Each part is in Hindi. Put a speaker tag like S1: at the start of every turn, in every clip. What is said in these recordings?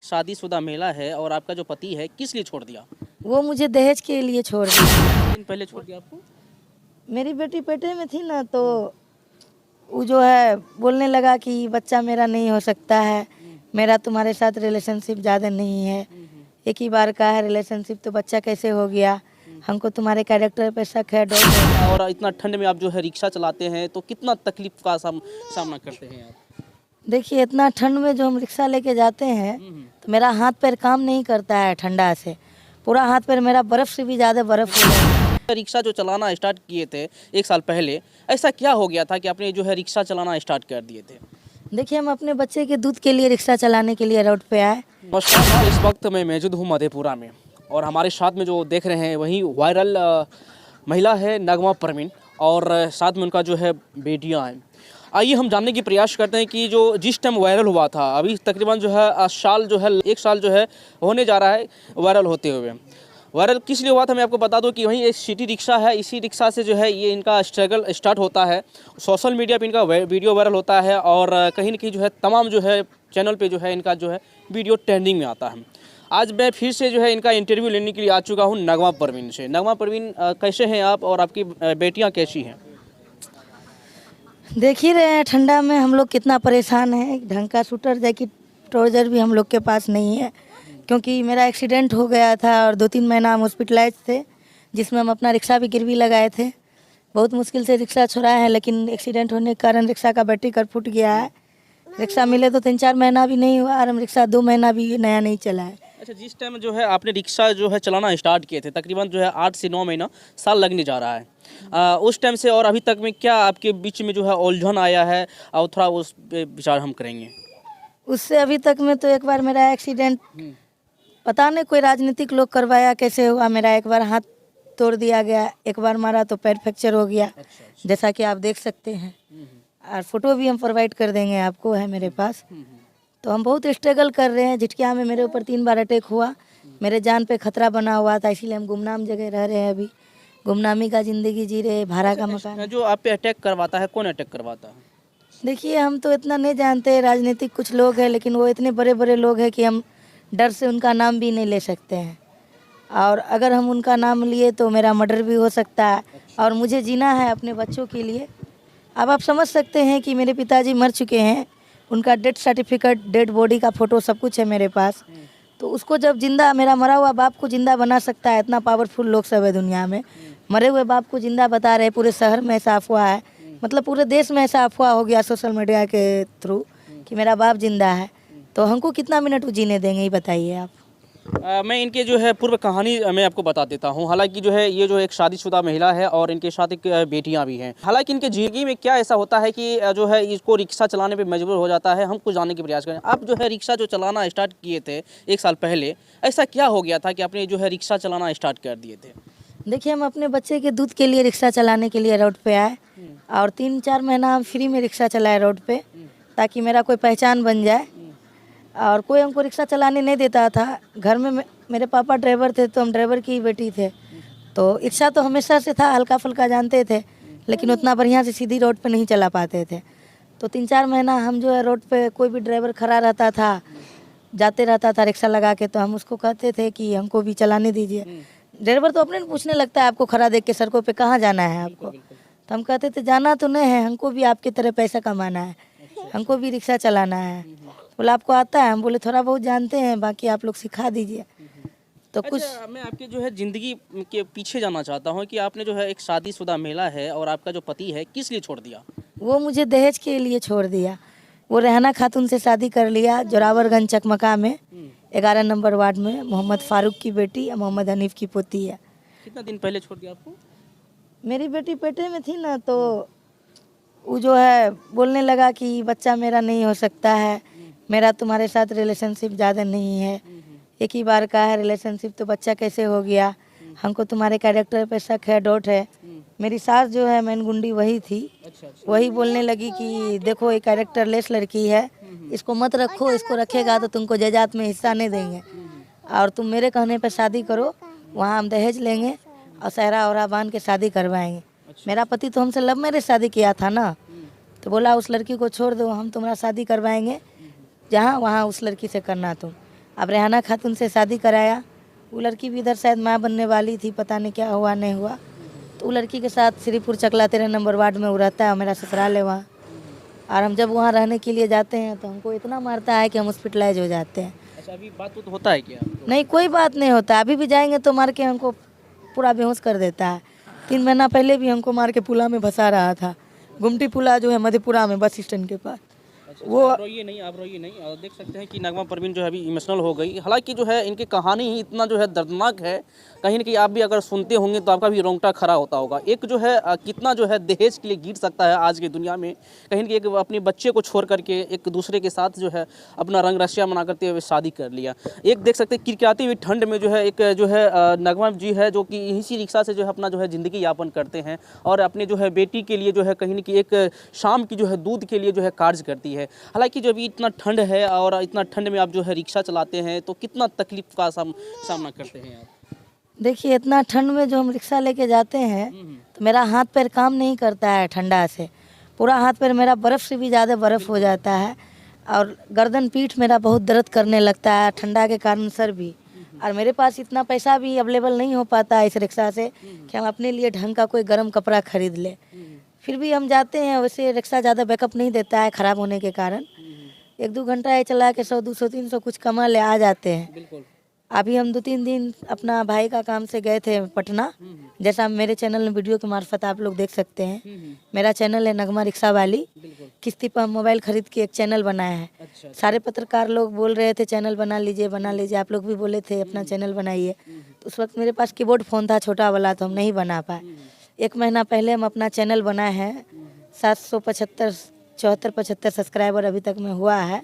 S1: शादीशुदा महिला है और आपका जो पति है, किस लिए छोड़ दिया?
S2: वो मुझे दहेज के लिए छोड़ दिया।
S1: दिन पहले छोड़ दिया आपको?
S2: मेरी बेटी पेटे में थी ना, तो वो जो है बोलने लगा कि बच्चा मेरा नहीं हो सकता है, मेरा तुम्हारे साथ रिलेशनशिप ज़्यादा नहीं है, एक ही बार का है रिलेशनशिप, तो बच्चा कैसे हो गया, हमको तुम्हारे कैरेक्टर पे शक है, डर है।
S1: और इतना ठंड में आप जो है रिक्शा चलाते हैं तो कितना तकलीफ का सामना करते हैं आप?
S2: देखिए, इतना ठंड में जो हम रिक्शा लेके जाते हैं तो मेरा हाथ पैर काम नहीं करता है ठंडा से, पूरा हाथ पैर मेरा बर्फ़ से भी ज़्यादा बर्फ़ हो गया है।
S1: रिक्शा जो चलाना स्टार्ट किए थे 1 साल पहले, ऐसा क्या हो गया था कि आपने जो है रिक्शा चलाना स्टार्ट कर दिए थे?
S2: देखिए, हम अपने बच्चे के दूध के लिए रिक्शा चलाने के लिए रोड पे आए।
S1: नमस्कार, इस वक्त मैं मौजूद हूँ मधेपुरा में और हमारे साथ में जो देख रहे हैं वही वायरल महिला है नगमा परवीन और साथ में उनका जो है बेटियां हैं। आइए हम जानने की प्रयास करते हैं कि जो जिस टाइम वायरल हुआ था, अभी तकरीबन जो है साल जो है 1 साल जो है होने जा रहा है वायरल होते हुए। वायरल किस लिए हुआ था मैं आपको बता दूं कि वहीं एक सिटी रिक्शा है, इसी रिक्शा से जो है ये इनका स्ट्रगल स्टार्ट होता है। सोशल मीडिया पे इनका वीडियो वायरल होता है और कहीं न कहीं जो है तमाम जो है चैनल पे जो है इनका जो है वीडियो ट्रेंडिंग में आता है। आज मैं फिर से जो है इनका इंटरव्यू लेने के लिए आ चुका हूँ नगमा परवीन से। नगमा परवीन, कैसे हैं आप और आपकी बेटियाँ कैसी हैं?
S2: देख ही रहे हैं ठंडा में हम लोग कितना परेशान हैं, ढंग का स्वेटर जैकेट ट्राउज़र भी हम लोग के पास नहीं है, क्योंकि मेरा एक्सीडेंट हो गया था और 2-3 महीना हम हॉस्पिटलाइज थे, जिसमें हम अपना रिक्शा भी गिरवी लगाए थे। बहुत मुश्किल से रिक्शा छुड़ाए हैं, लेकिन एक्सीडेंट होने के कारण रिक्शा का बैटरी कर फूट गया है। रिक्शा मिले तो 3-4 महीना भी नहीं हुआ और हम रिक्शा 2 महीना भी नया नहीं चला है।
S1: अच्छा, जिस टाइम जो है आपने रिक्शा जो है चलाना स्टार्ट किए थे, तकरीबन जो है 8 से 9 महीना साल लगने जा रहा है। उस टाइम से और अभी तक में क्या आपके बीच में जो है उलझन आया है और थोड़ा उस पे विचार हम करेंगे।
S2: उससे अभी तक में तो एक बार मेरा एक्सीडेंट पता नहीं कोई राजनीतिक लोग करवाया कैसे हुआ, मेरा एक बार हाथ तोड़ दिया गया, एक बार मारा तो पैर फ्रैक्चर हो गया, जैसा कि आप देख सकते हैं। और फोटो भी हम प्रोवाइड कर देंगे आपको, है मेरे पास। तो हम बहुत स्ट्रगल कर रहे हैं। झिटकिया में मेरे ऊपर 3 बार अटैक हुआ, मेरे जान पे खतरा बना हुआ था, इसीलिए हम गुमनाम जगह रह रहे हैं। अभी गुमनामी का ज़िंदगी जी रहे, भाड़ा का मकान।
S1: जो आप पे अटैक करवाता है, कौन अटैक करवाता है?
S2: देखिए, हम तो इतना नहीं जानते, राजनीतिक कुछ लोग हैं, लेकिन वो इतने बड़े बड़े लोग हैं कि हम डर से उनका नाम भी नहीं ले सकते हैं, और अगर हम उनका नाम लिए तो मेरा मर्डर भी हो सकता है, और मुझे जीना है अपने बच्चों के लिए। अब आप समझ सकते हैं कि मेरे पिताजी मर चुके हैं, उनका डेथ सर्टिफिकेट, डेड बॉडी का फ़ोटो सब कुछ है मेरे पास। तो उसको जब जिंदा, मेरा मरा हुआ बाप को जिंदा बना सकता है, इतना पावरफुल लोग सब है दुनिया में। मरे हुए बाप को जिंदा बता रहे, पूरे शहर में ऐसा अफवाह है, मतलब पूरे देश में ऐसा अफवाह हो गया सोशल मीडिया के थ्रू कि मेरा बाप जिंदा है। तो हमको कितना मिनट वो जीने देंगे, ये बताइए आप।
S1: मैं इनके जो है पूर्व कहानी मैं आपको बता देता हूँ। हालांकि जो है ये जो एक शादीशुदा महिला है और इनके साथ एक बेटियां भी हैं। हालांकि इनके ज़िंदगी में क्या ऐसा होता है कि जो है इसको रिक्शा चलाने पे मजबूर हो जाता है। हम कुछ जानने की प्रयास करें। आप जो है रिक्शा जो चलाना स्टार्ट किए थे 1 साल पहले, ऐसा क्या हो गया था कि आपने जो है रिक्शा चलाना स्टार्ट कर दिए थे?
S2: देखिए, हम अपने बच्चे के दूध के लिए रिक्शा चलाने के लिए रोड पे आए और 3-4 महीना हम फ्री में रिक्शा चलाए रोड पे, ताकि मेरा कोई पहचान बन जाए। और कोई हमको रिक्शा चलाने नहीं देता था। घर में मेरे पापा ड्राइवर थे, तो हम ड्राइवर की ही बेटी थे, तो इच्छा तो हमेशा से था, हल्का फुल्का जानते थे, लेकिन उतना बढ़िया से सीधी रोड पे नहीं चला पाते थे। तो 3-4 महीना हम जो है रोड पे, कोई भी ड्राइवर खड़ा रहता था, जाते रहता था रिक्शा लगा के, तो हम उसको कहते थे कि हमको भी चलाने दीजिए। ड्राइवर तो अपने पूछने लगता है आपको खड़ा देख के, सड़कों पे कहाँ जाना है आपको? तो हम कहते थे जाना तो नहीं है, हमको भी आपकी तरह पैसा कमाना है, हमको भी रिक्शा चलाना है। बोला आपको आता है? हम बोले थोड़ा बहुत जानते हैं, बाकी आप लोग सिखा दीजिए। तो कुछ
S1: मैं आपके जो है ज़िंदगी के पीछे जाना चाहता हूँ कि आपने जो है एक शादीशुदा महिला है और आपका जो पति है, किस लिए छोड़ दिया?
S2: वो मुझे दहेज के लिए छोड़ दिया। वो रेहाना खातून से शादी कर लिया, जोरावरगंज चकमका में 11 नंबर वार्ड में। मोहम्मद फारूक की बेटी, मोहम्मद हनीफ की पोती है।
S1: कितना दिन पहले छोड़ दिया आपको?
S2: मेरी बेटी पेटे में थी ना, तो वो जो है बोलने लगा कि बच्चा मेरा नहीं हो सकता है, मेरा तुम्हारे साथ रिलेशनशिप ज़्यादा नहीं है, एक ही बार का है रिलेशनशिप, तो बच्चा कैसे हो गया, हमको तुम्हारे कैरेक्टर पे शक है, डाउट है। मेरी सास जो है मेन गुंडी वही थी, वही बोलने लगी कि देखो ये कैरेक्टर लेस लड़की है, इसको मत रखो, इसको रखेगा तो तुमको जायदाद में हिस्सा नहीं देंगे, और तुम मेरे कहने पर शादी करो, वहाँ हम दहेज लेंगे और सहरा ओरा बांध के शादी करवाएंगे। मेरा पति तो हमसे लव मैरिज शादी किया था ना, तो बोला उस लड़की को छोड़ दो, हम तुम्हारा शादी करवाएंगे, जहाँ वहाँ उस लड़की से करना तुम। अब रेहाना खातून से शादी कराया, वो लड़की भी इधर शायद माँ बनने वाली थी, पता नहीं क्या हुआ नहीं हुआ, तो वो लड़की के साथ श्रीपुर चकला 13 नंबर वार्ड में वो रहता है और मेरा ससुराल है वहाँ। और हम जब वहाँ रहने के लिए जाते हैं तो हमको इतना मारता है कि हम हॉस्पिटलाइज हो जाते हैं।
S1: अच्छा, अभी बात तो होता है क्या?
S2: नहीं, कोई बात नहीं होता, अभी भी जाएंगे तो मार के हमको पूरा बेहोश कर देता है। 3 महीना पहले भी हमको मार के पुला में फंसा रहा था, गुमटी पुला जो है मधेपुरा में बस स्टैंड के पास।
S1: वो आप रोइए नहीं और देख सकते हैं कि नगमा परवीन जो है अभी इमोशनल हो गई। हालांकि जो है इनकी कहानी ही इतना जो है दर्दनाक है, कहीं ना कहीं आप भी अगर सुनते होंगे तो आपका भी रोंगटा खड़ा होता होगा। एक जो है कितना जो है दहेज के लिए गिर सकता है आज की दुनिया में, कहीं ना कहीं एक अपने बच्चे को छोड़ करके एक दूसरे के साथ जो है अपना रंग रसिया मना करते हुए शादी कर लिया। एक देख सकते हैं किरकिराती हुई ठंड में जो है एक जो है नगमा जी है जो कि इसी रिक्शा से जो है अपना जो है ज़िंदगी यापन करते हैं और अपने जो है बेटी के लिए जो है कहीं ना कहीं एक शाम की जो है दूध के लिए जो है कार्य करती है। हालांकि जो अभी इतना ठंड है और इतना ठंड में आप जो है रिक्शा चलाते हैं तो कितना तकलीफ का सामना करते हैं आप?
S2: देखिए, इतना ठंड में जो हम रिक्शा लेके जाते हैं तो मेरा हाथ पैर काम नहीं करता है ठंडा से, पूरा हाथ पैर मेरा बर्फ़ से भी ज़्यादा बर्फ़ हो जाता है और गर्दन पीठ मेरा बहुत दर्द करने लगता है ठंडा के कारण, सर भी। और मेरे पास इतना पैसा भी अवेलेबल नहीं हो पाता है इस रिक्शा से कि हम अपने लिए ढंग का कोई गर्म कपड़ा खरीद ले। फिर भी हम जाते हैं, वैसे रिक्शा ज़्यादा बैकअप नहीं देता है ख़राब होने के कारण। 1-2 घंटा ये चला के 100, 200, 300 कुछ कमा ले आ जाते हैं।
S1: बिल्कुल।
S2: अभी हम 2-3 दिन अपना भाई का काम से गए थे पटना, जैसा मेरे चैनल में वीडियो के मार्फत आप लोग देख सकते हैं। मेरा चैनल है नगमा रिक्शा वाली, किस्ती पर हम मोबाइल खरीद के एक चैनल बनाया है।
S1: अच्छा।
S2: सारे पत्रकार लोग बोल रहे थे चैनल बना लीजिए, आप लोग भी बोले थे अपना चैनल बनाइए। तो उस वक्त मेरे पास कीबोर्ड फ़ोन था छोटा वाला, तो हम नहीं बना पाए। 1 महीना पहले हम अपना चैनल बनाए हैं, 74 सब्सक्राइबर अभी तक में हुआ है।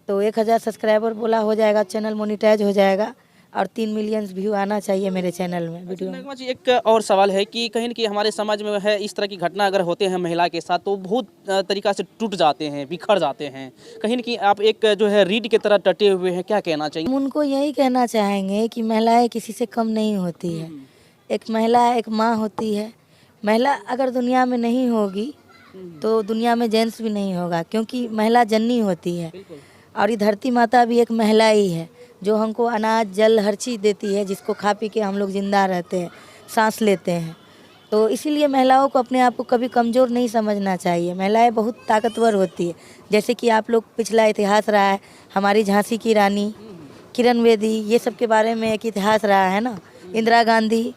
S2: तो 1000 सब्सक्राइबर बोला हो जाएगा, चैनल मोनिटाइज हो जाएगा और 3 मिलियन व्यू आना चाहिए मेरे चैनल में वीडियो में।
S1: नगमा जी, एक और सवाल है कि कहीं न कहीं हमारे समाज में है इस तरह की घटना अगर होते हैं महिला के साथ तो बहुत तरीक़ा से टूट जाते हैं, बिखर जाते हैं। कहीं न कहीं आप एक जो है रीढ़ की तरह डटे हुए हैं, क्या कहना चाहिए?
S2: हम उनको यही कहना चाहेंगे कि महिलाएं किसी से कम नहीं होती है। एक महिला एक माँ होती है। महिला अगर दुनिया में नहीं होगी तो दुनिया में जेंट्स भी नहीं होगा, क्योंकि महिला जननी होती है। और ये धरती माता भी एक महिला ही है जो हमको अनाज जल हर चीज़ देती है, जिसको खा पी के हम लोग ज़िंदा रहते हैं, सांस लेते हैं। तो इसीलिए महिलाओं को अपने आप को कभी कमज़ोर नहीं समझना चाहिए। महिलाएं बहुत ताकतवर होती है। जैसे कि आप लोग पिछला इतिहास रहा है, हमारी झांसी की रानी किरण बेदी, ये सब के बारे में एक इतिहास रहा है ना। इंदिरा गांधी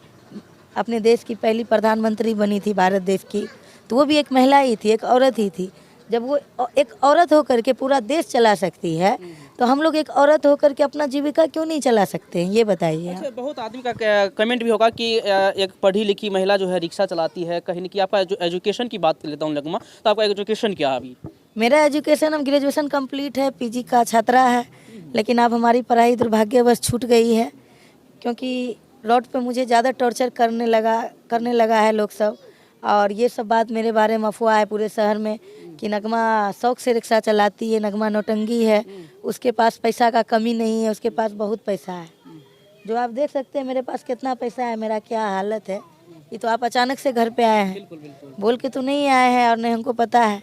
S2: अपने देश की पहली प्रधानमंत्री बनी थी भारत देश की, तो वो भी एक महिला ही थी, एक औरत ही थी। जब वो एक औरत होकर के पूरा देश चला सकती है तो हम लोग एक औरत होकर के अपना जीविका क्यों नहीं चला सकते हैं, ये बताइए।
S1: अच्छा, बहुत आदमी का कमेंट भी होगा कि एक पढ़ी लिखी महिला जो है रिक्शा चलाती है। कहीं न कहीं आपका जो एजुकेशन की बात कर लेता हूँ नगमा, तो आपका एजुकेशन क्या है अभी?
S2: मेरा एजुकेशन, हम ग्रेजुएशन कंप्लीट है, पीजी का छात्रा है, लेकिन अब हमारी पढ़ाई दुर्भाग्यवश छूट गई है क्योंकि रोड पे मुझे ज़्यादा टॉर्चर करने लगा है लोग सब। और ये सब बात मेरे बारे में अफवाह है पूरे शहर में कि नगमा शौक से रिक्शा चलाती है, नगमा नौटंगी है, उसके पास पैसा का कमी नहीं है, उसके पास बहुत पैसा है। जो आप देख सकते हैं मेरे पास कितना पैसा है, मेरा क्या हालत है। ये तो आप अचानक से घर पे आए हैं, बोल के तो नहीं आए हैं और नहीं हमको पता है।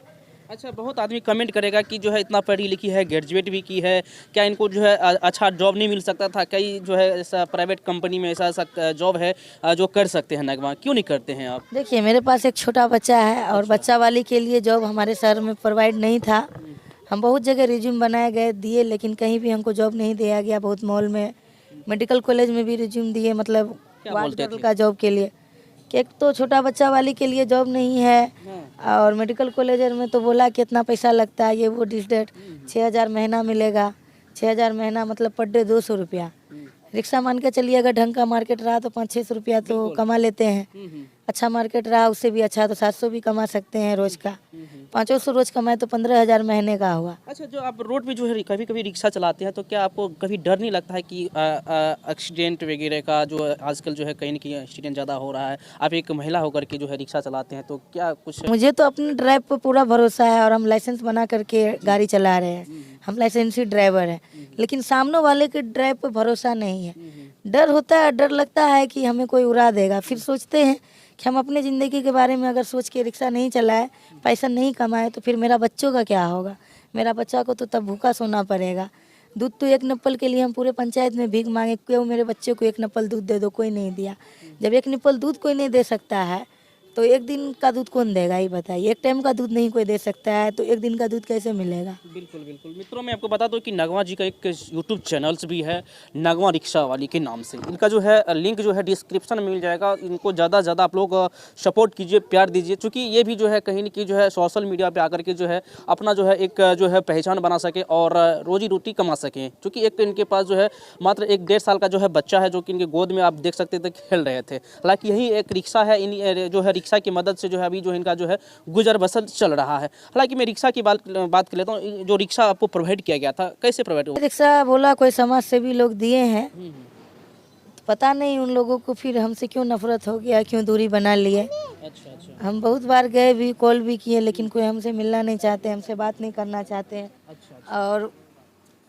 S1: अच्छा, बहुत आदमी कमेंट करेगा कि जो है इतना पढ़ी लिखी है, ग्रेजुएट भी की है, क्या इनको जो है अच्छा जॉब नहीं मिल सकता था? कई जो है ऐसा प्राइवेट कंपनी में ऐसा जॉब है जो कर सकते हैं नगमा, क्यों नहीं करते हैं आप?
S2: देखिए, मेरे पास एक छोटा बच्चा है और बच्चा वाली के लिए जॉब हमारे शहर में प्रोवाइड नहीं था। हम बहुत जगह रिज्यूम बनाए गए, दिए, लेकिन कहीं भी हमको जॉब नहीं दिया गया। बहुत मॉल में, मेडिकल कॉलेज में भी रिज्यूम दिए, मतलब वार्ड गर्ल का जॉब के लिए, कि एक तो छोटा बच्चा वाली के लिए जॉब नहीं है और मेडिकल कॉलेज में तो बोला कि इतना पैसा लगता है, ये वो डिस डेट, 6000 महीना मिलेगा। 6000 महीना मतलब पर डे 200 रुपया। रिक्शा मान के चलिए, अगर ढंग का मार्केट रहा तो 500-600 रुपया तो कमा लेते हैं। अच्छा मार्केट रहा उससे भी अच्छा तो 700 भी कमा सकते हैं रोज़ का। 500 रोज़ कमाए तो 15,000 महीने का हुआ।
S1: अच्छा, जो आप रोड पे जो है कभी कभी रिक्शा चलाते हैं तो क्या आपको कभी डर नहीं लगता है कि एक्सीडेंट वगैरह का, जो आजकल जो है कहीं न कहीं एक्सीडेंट ज़्यादा हो रहा है, आप एक महिला होकर के जो है रिक्शा चलाते हैं तो क्या कुछ?
S2: मुझे तो अपने ड्राइव पर पूरा भरोसा है और हम लाइसेंस बना करके गाड़ी चला रहे हैं। हम लाइसेंसी ड्राइवर हैं, लेकिन सामने वाले के ड्राइव पर भरोसा नहीं है। डर होता है, डर लगता है कि हमें कोई उड़ा देगा। फिर सोचते हैं कि हम अपने ज़िंदगी के बारे में अगर सोच के रिक्शा नहीं चलाए, पैसा नहीं कमाए, तो फिर मेरा बच्चों का क्या होगा? मेरा बच्चा को तो तब भूखा सोना पड़ेगा। दूध तो एक नप्पल के लिए हम पूरे पंचायत में भीख मांगे, क्यों मेरे बच्चे को एक नप्पल दूध दे दो, कोई नहीं दिया। जब एक नप्पल दूध कोई नहीं दे सकता है तो एक दिन का दूध कौन देगा, ये बताइए। एक टाइम का दूध नहीं कोई दे सकता है तो एक दिन का दूध कैसे मिलेगा।
S1: बिल्कुल बिल्कुल। मित्रों, मैं आपको बता दूं कि नगमा जी का एक यूट्यूब चैनल्स भी है, नगमा रिक्शा वाली के नाम से। इनका जो है लिंक जो है डिस्क्रिप्शन में मिल जाएगा। इनको ज़्यादा से ज़्यादा आप लोग सपोर्ट कीजिए, प्यार दीजिए, क्योंकि ये भी जो है कहीं न कहीं जो है सोशल मीडिया पे आकर के जो है अपना जो है एक जो है पहचान बना सके और रोजी रोटी कमा सकें। क्योंकि एक इनके पास जो है मात्र एक 1.5 साल का जो है बच्चा है, जो कि इनके गोद में आप देख सकते थे खेल रहे थे। हालांकि यही एक रिक्शा है, इन जो है रिक्शा की मदद से जो है अभी जो इनका जो है गुजर बसर चल रहा है। हालांकि मैं रिक्शा की बात कर लेता हूँ। जो रिक्शा आपको प्रोवाइड किया गया था, कैसे प्रोवाइड हुआ?
S2: रिक्शा बोला कोई समाज सेवी लोग दिए हैं, पता नहीं उन लोगों को फिर हमसे क्यों नफरत हो गया, क्यों दूरी बना लिए।
S1: अच्छा अच्छा
S2: हम बहुत बार गए भी, कॉल भी किए, लेकिन कोई हमसे मिलना नहीं चाहते, हमसे बात नहीं करना चाहते हैं।
S1: अच्छा।
S2: और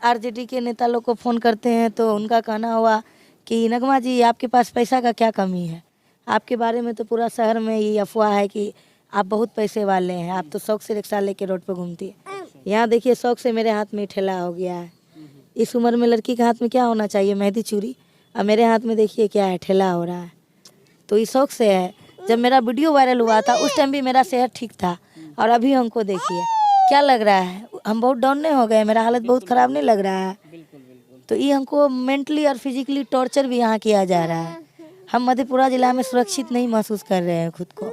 S2: आरजेडी के नेता लोग को फ़ोन करते हैं तो उनका कहना हुआ कि नगमा जी आपके पास पैसा का क्या कमी है, आपके बारे में तो पूरा शहर में ये अफवाह है कि आप बहुत पैसे वाले हैं, आप तो शौक से रिक्शा लेके रोड पे घूमती है। यहाँ देखिए शौक से मेरे हाथ में ठेला हो गया है। इस उम्र में लड़की के हाथ में क्या होना चाहिए, मेहंदी चूड़ी, और मेरे हाथ में देखिए क्या है, ठेला हो रहा है। तो इस शौक से है। जब मेरा वीडियो वायरल हुआ था उस टाइम भी मेरा सेहत ठीक था, और अभी हमको देखिए क्या लग रहा है, हम बहुत डाउन नहीं हो गए, मेरा हालत बहुत ख़राब नहीं लग रहा है। तो ये हमको मेंटली और फिजिकली टॉर्चर भी यहाँ किया जा रहा है। हम मधेपुरा जिला में सुरक्षित नहीं महसूस कर रहे हैं खुद को।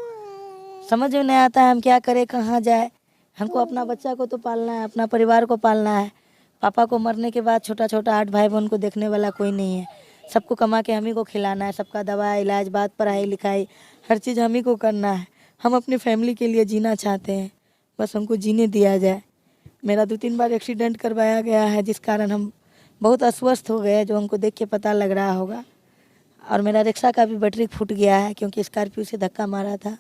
S2: समझ में नहीं आता है हम क्या करें, कहाँ जाए। हमको अपना बच्चा को तो पालना है, अपना परिवार को पालना है। पापा को मरने के बाद छोटा छोटा 8 भाई बहन को देखने वाला कोई नहीं है। सबको कमा के हम ही को खिलाना है, सबका दवा इलाज बात पढ़ाई लिखाई हर चीज़ हम ही को करना है। हम अपनी फैमिली के लिए जीना चाहते हैं, बस हमको जीने दिया जाए। मेरा 2-3 बार एक्सीडेंट करवाया गया है, जिस कारण हम बहुत अस्वस्थ हो गए, जो हमको देख के पता लग रहा होगा। और मेरा रिक्शा का भी बैटरी फूट गया है, क्योंकि स्कॉर्पियो से धक्का मारा था।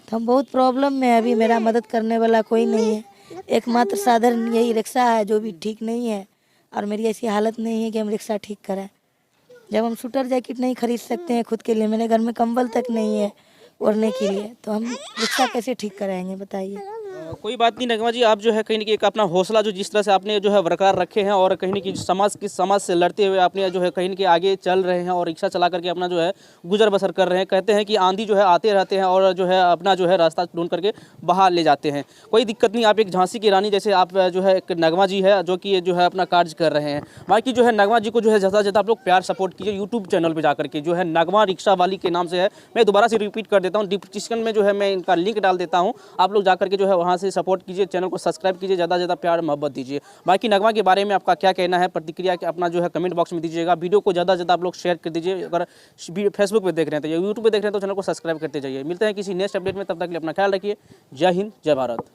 S2: तो हम बहुत प्रॉब्लम में हैं, अभी मेरा मदद करने वाला कोई नहीं है। एकमात्र साधन यही रिक्शा है, जो भी ठीक नहीं है, और मेरी ऐसी हालत नहीं है कि हम रिक्शा ठीक करें। जब हम शूटर जैकेट नहीं खरीद सकते हैं खुद के लिए, मेरे घर में कंबल तक नहीं है ओढ़ने के लिए, तो हम रिक्शा कैसे ठीक कराएंगे बताइए।
S1: कोई बात नहीं नगमा जी, आप जो है कहीं न कहीं एक अपना हौसला जो जिस तरह से आपने जो है बरकरार रखे हैं, और कहीं न कहीं समाज से लड़ते हुए आपने जो है कहीं न कहीं आगे चल रहे हैं, और रिक्शा चला करके अपना जो है गुजर बसर कर रहे हैं। कहते हैं कि आंधी जो है आते रहते हैं और जो है अपना जो है रास्ता ढूंढ करके बाहर ले जाते हैं। कोई दिक्कत नहीं, आप एक झांसी की रानी जैसे आप जो है एक नगमा जी है, जो कि जो है अपना कार्य कर रहे हैं। बाकी जो है नगमा जी को जो है ज़्यादा से ज़्यादा आप लोग प्यार सपोर्ट कीजिए। यूट्यूब चैनल पर जाकर के जो है नगमा रिक्शा वाली के नाम से है। मैं दोबारा से रिपीट कर देता हूँ, डिस्क्रिप्शन में जो है मैं इनका लिंक डाल देता हूँ, आप लोग जाकर के जो है वहाँ से सपोर्ट कीजिए, चैनल को सब्सक्राइब कीजिए, ज़्यादा से ज़्यादा प्यार मोहब्बत दीजिए। बाकी नगमा के बारे में आपका क्या कहना है, प्रतिक्रिया अपना जो है कमेंट बॉक्स में दीजिएगा। वीडियो को ज़्यादा से ज़्यादा आप लोग शेयर कर दीजिए। अगर फेसबुक पे देख रहे हैं तो या यूट्यूब पे देख रहे हैं तो चैनल को सब्सक्राइब करते जाइए। मिलते हैं किसी नेक्स्ट अपडेट में, तब तक के लिए अपना ख्याल रखिए। जय हिंद, जय भारत।